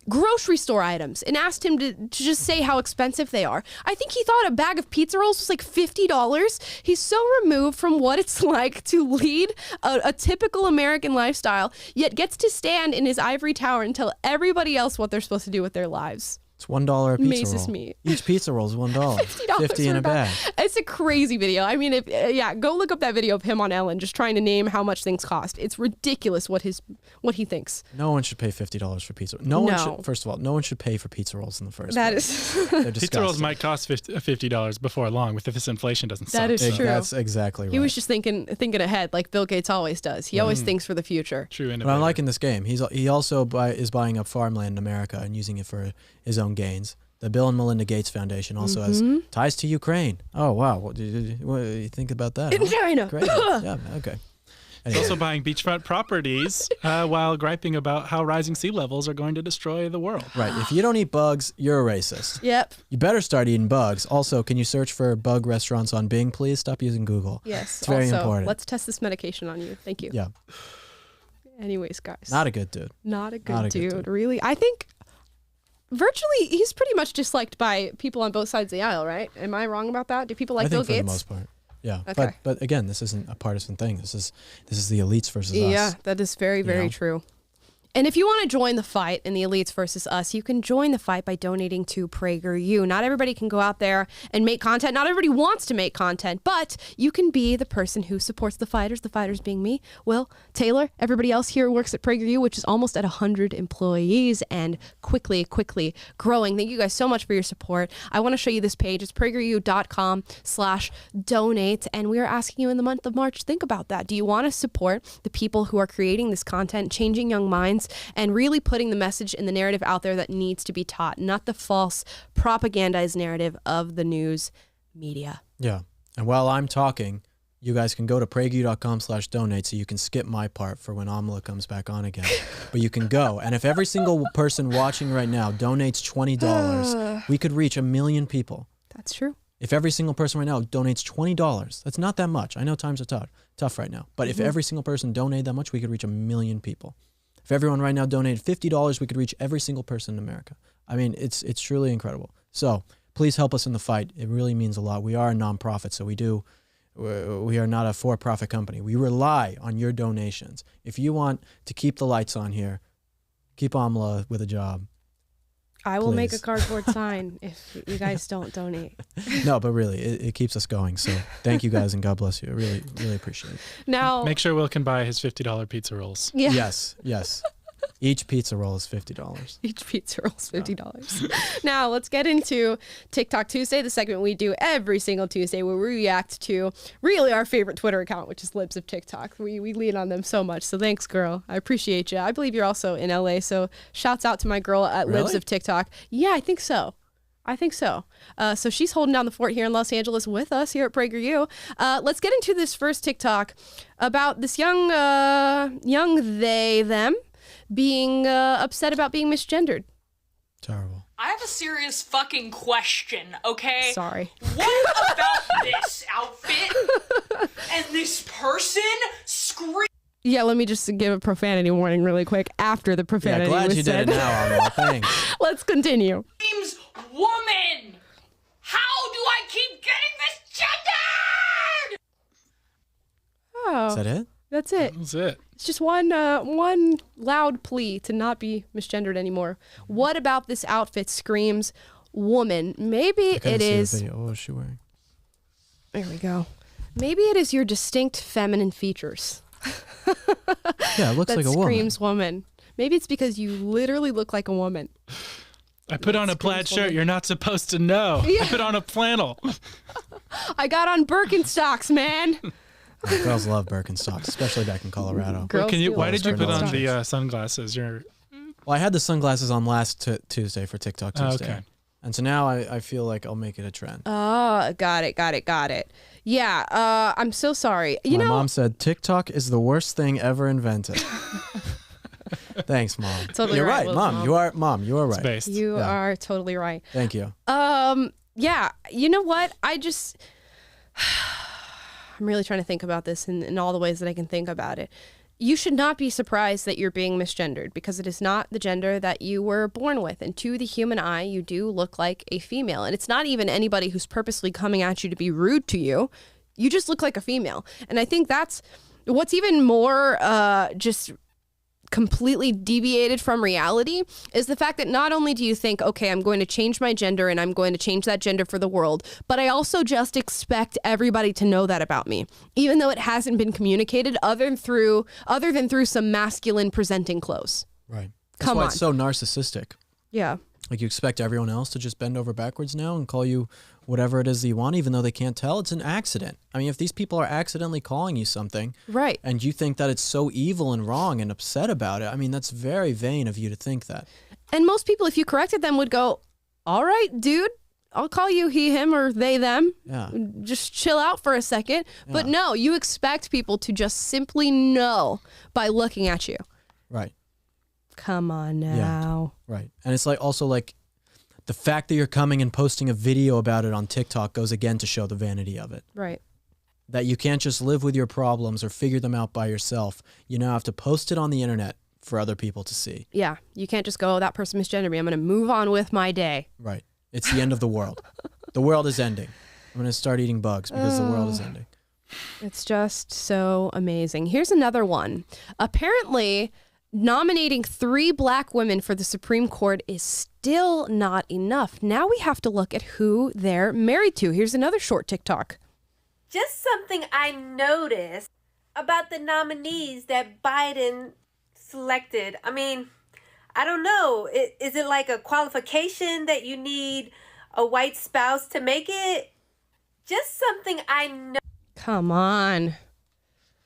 grocery store items and asked him to just say how expensive they are. I think he thought a bag of pizza rolls was like $50. He's so removed from what it's like to lead a typical American lifestyle, yet gets to stand in his ivory tower and tell everybody else what they're supposed to do with their lives. It's $1 a pizza Amazes roll. me. Each pizza roll is $1. $50 50 in a bag. It's a crazy video. I mean, go look up that video of him on Ellen just trying to name how much things cost. It's ridiculous what he thinks. No one should pay $50 for pizza. No one should. First of all, no one should pay for pizza rolls in the first place. They're disgusting. Pizza rolls might cost $50 before long, if this inflation doesn't suck. That is true. That's exactly right. He was just thinking ahead, like Bill Gates always does. He always thinks for the future. True. But I'm liking this game. He also is buying up farmland in America and using it for his own gains. The Bill and Melinda Gates Foundation also has ties to Ukraine. Oh, wow. What do you think about that? In China. Great. Yeah, okay. He's also buying beachfront properties while griping about how rising sea levels are going to destroy the world. Right. If you don't eat bugs, you're a racist. Yep. You better start eating bugs. Also, can you search for bug restaurants on Bing, please? Stop using Google. Yes. It's very important. Let's test this medication on you. Thank you. Yeah. Anyways, guys. Not a good dude. Not a good dude. Really. I think virtually he's pretty much disliked by people on both sides of the aisle, right? Am I wrong about that? Do people like Bill Gates? I think for the most part. Yeah. Okay. But again, this isn't a partisan thing. This is the elites versus us. Yeah, that is very, very true. And if you want to join the fight in the elites versus us, you can join the fight by donating to PragerU. Not everybody can go out there and make content. Not everybody wants to make content, but you can be the person who supports the fighters being me, Will, Taylor, everybody else here who works at PragerU, which is almost at 100 employees and quickly growing. Thank you guys so much for your support. I want to show you this page. It's prageru.com/donate. And we are asking you in the month of March, think about that. Do you want to support the people who are creating this content, changing young minds, and really putting the message and the narrative out there that needs to be taught, not the false propagandized narrative of the news media? Yeah. And while I'm talking, you guys can go to prageru.com/donate so you can skip my part for when Amala comes back on again. But you can go. And if every single person watching right now donates $20, we could reach 1 million people. That's true. If every single person right now donates $20, that's not that much. I know times are tough right now. But if every single person donated that much, we could reach 1 million people. If everyone right now donated $50, we could reach every single person in America. I mean, it's truly incredible. So please help us in the fight. It really means a lot. We are a nonprofit, so we are not a for-profit company. We rely on your donations. If you want to keep the lights on here, keep Amala with a job. I will make a cardboard sign if you guys don't donate. No, but really, it keeps us going. So thank you guys, and God bless you. I really, really appreciate it. Now, make sure Will can buy his $50 pizza rolls. Yeah. Yes. Each pizza roll is $50. Each pizza roll is $50. Now, let's get into TikTok Tuesday, the segment we do every single Tuesday where we react to really our favorite Twitter account, which is Libs of TikTok. We lean on them so much. So thanks, girl. I appreciate you. I believe you're also in LA. So shouts out to my girl at Libs of TikTok. Yeah, I think so. So she's holding down the fort here in Los Angeles with us here at PragerU. Let's get into this first TikTok about this young they, them. being upset about being misgendered. Terrible. I have a serious fucking question, okay? Sorry. What about this outfit and this person scream? Yeah, let me just give a profanity warning really quick after the profanity glad was you said. did it now, Amala. Thanks. Let's continue. Screams woman! How do I keep getting misgendered? Oh, Is that it? that's it. That's it. It's just one loud plea to not be misgendered anymore. What about this outfit screams woman? Maybe I couldn't it see the is. video. What was she wearing? There we go. Maybe it is your distinct feminine features. Yeah, it looks that like a woman. screams woman. Maybe it's because you literally look like a woman. I put on a plaid shirt. woman. You're not supposed to know. Yeah. I put on a flannel. I got on Birkenstocks, man. Girls love Birkenstocks, especially back in Colorado. Girls Can you? do Why love did you put on Birkenstocks. the sunglasses? You're Well, I had the sunglasses on last Tuesday for TikTok Oh, Tuesday. okay. And so now I feel like I'll make it a trend. Oh, got it. Yeah, I'm so sorry. My mom said TikTok is the worst thing ever invented. Thanks, Mom. Totally You're right, right, Will's Mom. You are right. based. you Yeah. are totally right. Thank you. Yeah, you know what? I'm really trying to think about this in all the ways that I can think about it. You should not be surprised that you're being misgendered because it is not the gender that you were born with. And to the human eye, you do look like a female. And it's not even anybody who's purposely coming at you to be rude to you. You just look like a female. And I think that's what's even more just completely deviated from reality is the fact that not only do you think, okay, I'm going to change my gender and I'm going to change that gender for the world, but I also just expect everybody to know that about me, even though it hasn't been communicated other than through some masculine presenting clothes. Right. That's Come why on. it's so narcissistic. Yeah. Like you expect everyone else to just bend over backwards now and call you whatever it is that you want, even though they can't tell. It's an accident. I mean, if these people are accidentally calling you something, right, and you think that it's so evil and wrong and upset about it, I mean, that's very vain of you to think that. And most people, if you corrected them, would go, all right, dude, I'll call you he, him, or they, them. Yeah. Just chill out for a second. But no, you expect people to just simply know by looking at you. Right. Come on now. Yeah. Right. And it's like also like the fact that you're coming and posting a video about it on TikTok goes again to show the vanity of it. Right. That you can't just live with your problems or figure them out by yourself. You now have to post it on the internet for other people to see. Yeah. You can't just go, oh, that person misgendered me. I'm going to move on with my day. Right. It's the end of the world. The world is ending. I'm going to start eating bugs because the world is ending. It's just so amazing. Here's another one. Apparently, nominating 3 black women for the Supreme Court is still not enough. Now we have to look at who they're married to. Here's another short TikTok. Just something I noticed about the nominees that Biden selected. I mean, I don't know. Is it like a qualification that you need a white spouse to make it? Just something I know. Come on.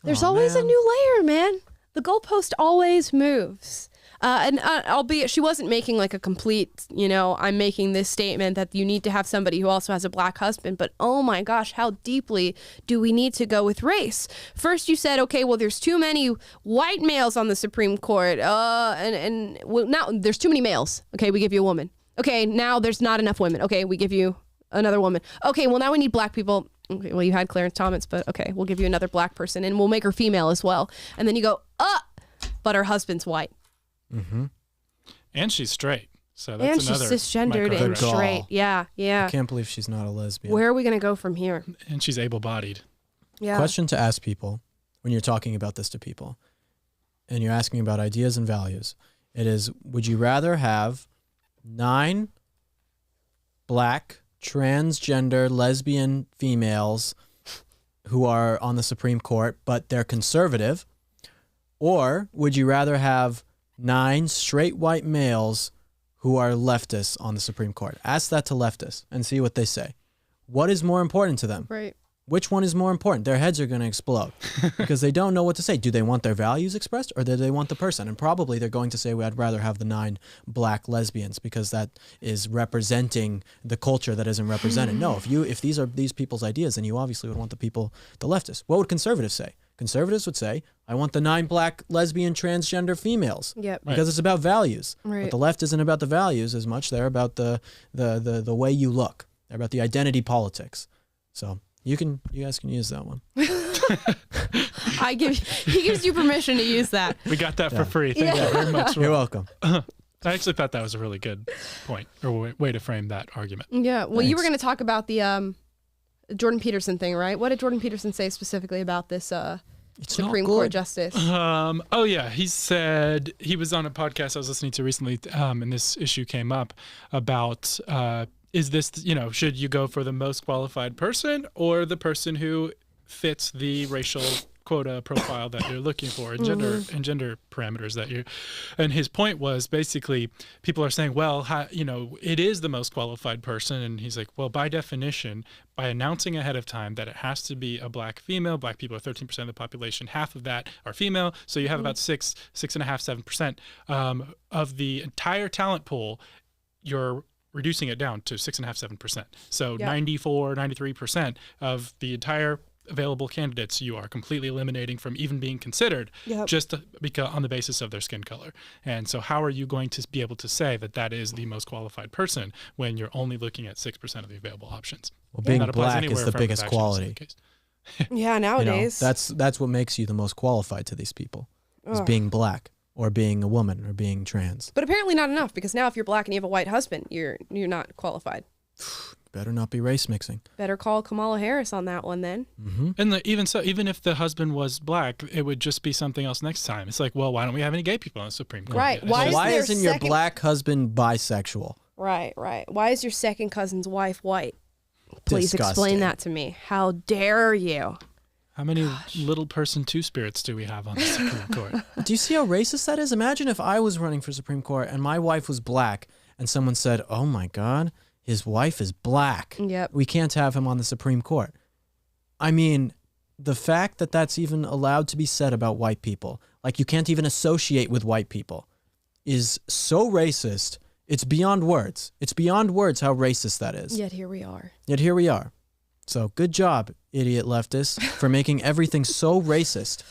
There's always a new layer, man. The goalpost always moves. And albeit she wasn't making like a complete, I'm making this statement that you need to have somebody who also has a black husband. But oh my gosh, how deeply do we need to go with race? First you said, okay, well, there's too many white males on the Supreme Court. And now there's too many males. Okay, we give you a woman. Okay, now there's not enough women. Okay, we give you another woman. Okay, well, now we need black people. Okay, well, you had Clarence Thomas, but okay, we'll give you another black person and we'll make her female as well. And then you go, but her husband's white. Mm-hmm. And she's straight. So that's and another she's cisgendered and straight. Yeah. I can't believe she's not a lesbian. Where are we going to go from here? And she's able-bodied. Yeah. Question to ask people when you're talking about this to people and you're asking about ideas and values. It is, would you rather have 9 black, transgender, lesbian females who are on the Supreme Court, but they're conservative? Or would you rather have 9 straight white males who are leftists on the Supreme Court? Ask that to leftists and see what they say. What is more important to them? Right. Which one is more important? Their heads are going to explode because they don't know what to say. Do they want their values expressed or do they want the person? And probably they're going to say, well, I'd rather have the 9 black lesbians because that is representing the culture that isn't represented. No, if these are these people's ideas, then you obviously would want the leftists. What would conservatives say? Conservatives would say, I want the 9 black lesbian transgender females. Yep. Because it's about values. Right. But the left isn't about the values as much. They're about the way you look. They're about the identity politics. So you guys can use that one. He gives you permission to use that. We got that for free. Thank you very much. You're welcome. I actually thought that was a really good point or way to frame that argument. Yeah. Well, Thanks. you were going to talk about the Jordan Peterson thing, right? What did Jordan Peterson say specifically about this Supreme Court justice? Oh yeah, he said he was on a podcast I was listening to recently, and this issue came up about is this, should you go for the most qualified person or the person who fits the racial quota profile that you're looking for and gender parameters that you're, and his point was basically people are saying, well, it is the most qualified person. And he's like, well, by definition, by announcing ahead of time that it has to be a black female, black people are 13% of the population, half of that are female. So you have about 6.5%, 7% of the entire talent pool. You're reducing it down to 6.5%, 7%. So 94, 93% of the entire available candidates you are completely eliminating from even being considered just because on the basis of their skin color. And so how are you going to be able to say that that is the most qualified person when you're only looking at 6% of the available options? Well, being black is the biggest quality. Yeah, nowadays. That's what makes you the most qualified to these people, is being black or being a woman or being trans. But apparently not enough, because now if you're black and you have a white husband, you're not qualified. Better not be race mixing. Better call Kamala Harris on that one then. Mm-hmm. And even if the husband was black, it would just be something else next time. It's like, well, why don't we have any gay people on the Supreme Court? Right. Why isn't your black husband bisexual? Right. Why is your second cousin's wife white? Please explain that to me. How dare you? How many little person two-spirits do we have on the Supreme Court? Do you see how racist that is? Imagine if I was running for Supreme Court and my wife was black and someone said, oh my God, his wife is black. Yep. We can't have him on the Supreme Court. I mean, the fact that that's even allowed to be said about white people, like you can't even associate with white people, is so racist. It's beyond words. It's beyond words how racist that is. Yet here we are. So good job, idiot leftists, for making everything so racist.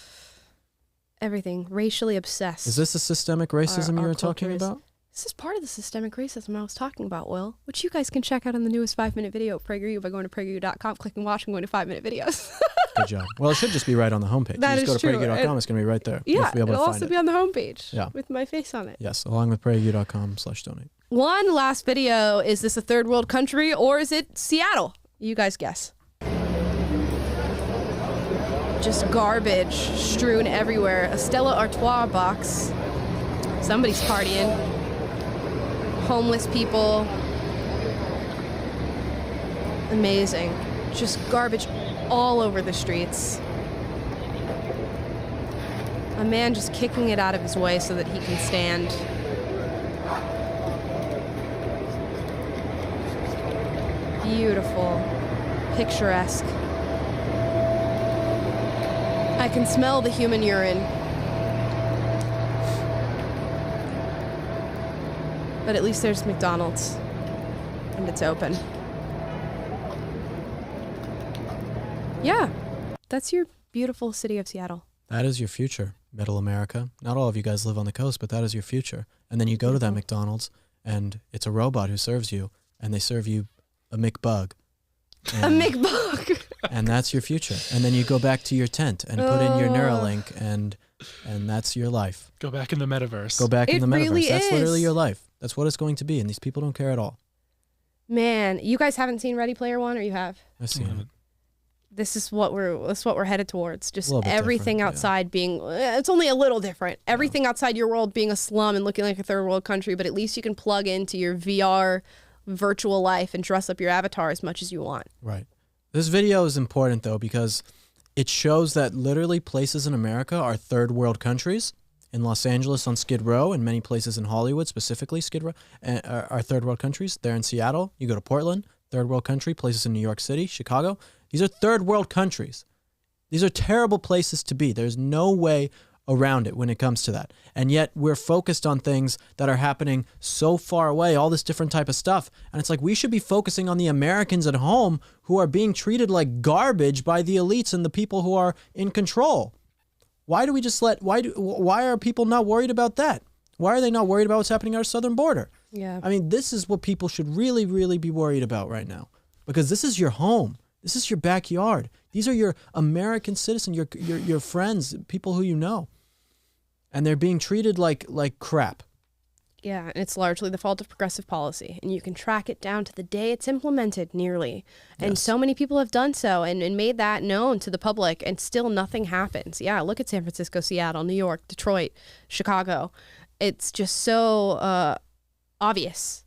Everything racially obsessed. Is this the systemic racism you were talking about? This is part of the systemic racism I was talking about, Will, which you guys can check out on the newest 5-minute video at PragerU by going to PragerU.com, clicking watch, and going to 5-minute videos. Good job. Well, it should just be right on the homepage. That you just is go to true. PragerU.com, it's going to be right there. Yeah, be able it'll to also find be on the homepage Yeah. with my face on it. Yes, along with PragerU.com/donate. One last video. Is this a third world country or is it Seattle? You guys guess. Just garbage strewn everywhere. A Stella Artois box. Somebody's partying. Homeless people. Amazing. Just garbage all over the streets. A man just kicking it out of his way so that he can stand. Beautiful. Picturesque. I can smell the human urine. But at least there's McDonald's. And it's open. Yeah. That's your beautiful city of Seattle. That is your future, Middle America. Not all of you guys live on the coast, but that is your future. And then you go to that McDonald's, and it's a robot who serves you, and they serve you a McBug. A McBug. And that's your future. And then you go back to your tent and put in your Neuralink, and that's your life. Go back in the metaverse. Go back in the metaverse. Really That's literally is. your life. That's what it's going to be, and these people don't care at all. Man, you guys haven't seen Ready Player One, or you have? I've seen it. This is what we're headed towards. Just A little bit everything different, outside being, it's only a little different. Everything outside your world being a slum and looking like a third world country, but at least you can plug into your VR virtual life and dress up your avatar as much as you want. Right. This video is important, though, because it shows that literally places in America are third world countries. In Los Angeles on Skid Row, and many places in Hollywood, specifically Skid Row, are third world countries. They're in Seattle. You go to Portland, third world country, places in New York City, Chicago. These are third world countries. These are terrible places to be. There's no way around it when it comes to that. And yet we're focused on things that are happening so far away, all this different type of stuff. And it's like we should be focusing on the Americans at home who are being treated like garbage by the elites and the people who are in control. Why do we just why are people not worried about that? Why are they not worried about what's happening at our southern border? Yeah. I mean, this is what people should really, really be worried about right now, because this is your home. This is your backyard. These are your American citizens, your friends, people who you know. And they're being treated like crap. Yeah, and it's largely the fault of progressive policy. And you can track it down to the day it's implemented, nearly. And so many people have done so and made that known to the public, and still nothing happens. Yeah, look at San Francisco, Seattle, New York, Detroit, Chicago. It's just so obvious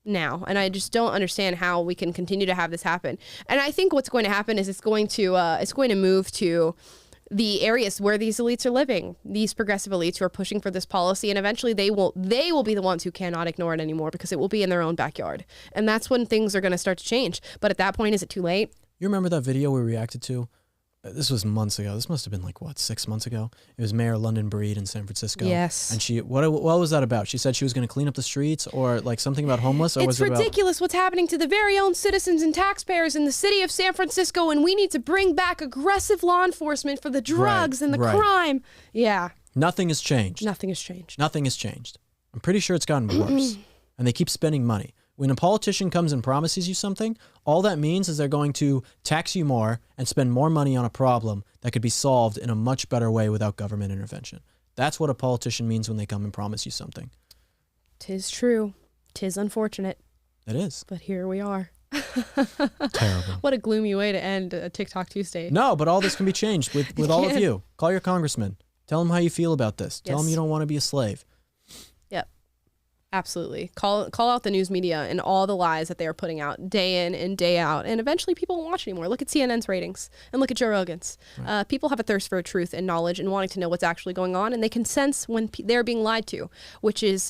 now. And I just don't understand how we can continue to have this happen. And I think what's going to happen is it's going to move to the areas where these elites are living, these progressive elites who are pushing for this policy, and eventually they will be the ones who cannot ignore it anymore, because it will be in their own backyard. And that's when things are going to start to change. But at that point, is it too late? You remember that video we reacted to? This was months ago. This must have been 6 months ago. It was Mayor London Breed in San Francisco. Yes. And she, what was that about? She said she was going to clean up the streets, or something about homeless? Or it's was it ridiculous what's happening to the very own citizens and taxpayers in the city of San Francisco, and we need to bring back aggressive law enforcement for the drugs and the crime. Yeah. Nothing has changed. Nothing has changed. Nothing has changed. I'm pretty sure it's gotten worse. And they keep spending money. When a politician comes and promises you something, all that means is they're going to tax you more and spend more money on a problem that could be solved in a much better way without government intervention. That's what a politician means when they come and promise you something. 'Tis true. 'Tis unfortunate. It is. But here we are. Terrible. What a gloomy way to end a TikTok Tuesday. No, but all this can be changed with all of you. Call your congressman. Tell him how you feel about this. Tell him you don't want to be a slave. Yep. Absolutely. Call out the news media and all the lies that they are putting out day in and day out. And eventually people won't watch anymore. Look at CNN's ratings and look at Joe Rogan's. Right. People have a thirst for truth and knowledge and wanting to know what's actually going on. And they can sense when they're being lied to, which is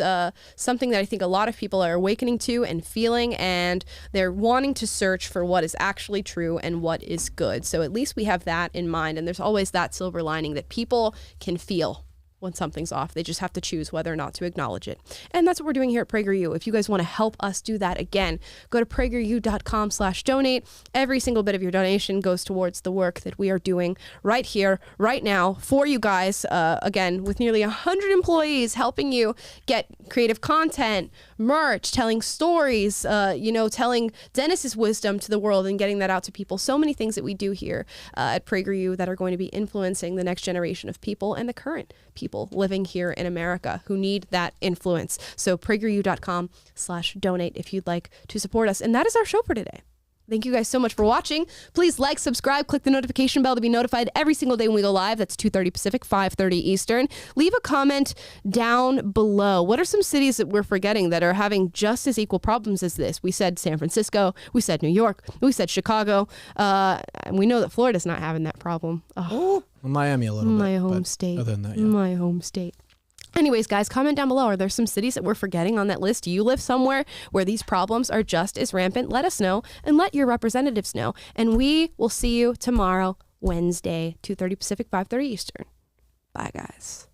something that I think a lot of people are awakening to and feeling. And they're wanting to search for what is actually true and what is good. So at least we have that in mind. And there's always that silver lining that people can feel when something's off. They just have to choose whether or not to acknowledge it. And that's what we're doing here at PragerU. If you guys want to help us do that, again, go to PragerU.com/donate. Every single bit of your donation goes towards the work that we are doing right here, right now, for you guys. Again, with nearly 100 employees helping you get creative content, merch, telling stories, telling Dennis's wisdom to the world and getting that out to people. So many things that we do here at PragerU that are going to be influencing the next generation of people and the current people living here in America who need that influence. So PragerU.com/donate if you'd like to support us. And that is our show for today. Thank you guys so much for watching. Please like, subscribe, click the notification bell to be notified every single day when we go live. That's 2:30 Pacific, 5:30 Eastern. Leave a comment down below. What are some cities that we're forgetting that are having just as equal problems as this? We said San Francisco. We said New York. We said Chicago. And we know that Florida's not having that problem. Oh. Miami a little bit. My home state. Other than that, yeah. My home state. Anyways, guys, comment down below. Are there some cities that we're forgetting on that list? Do you live somewhere where these problems are just as rampant? Let us know and let your representatives know. And we will see you tomorrow, Wednesday, 2:30 Pacific, 5:30 Eastern. Bye, guys.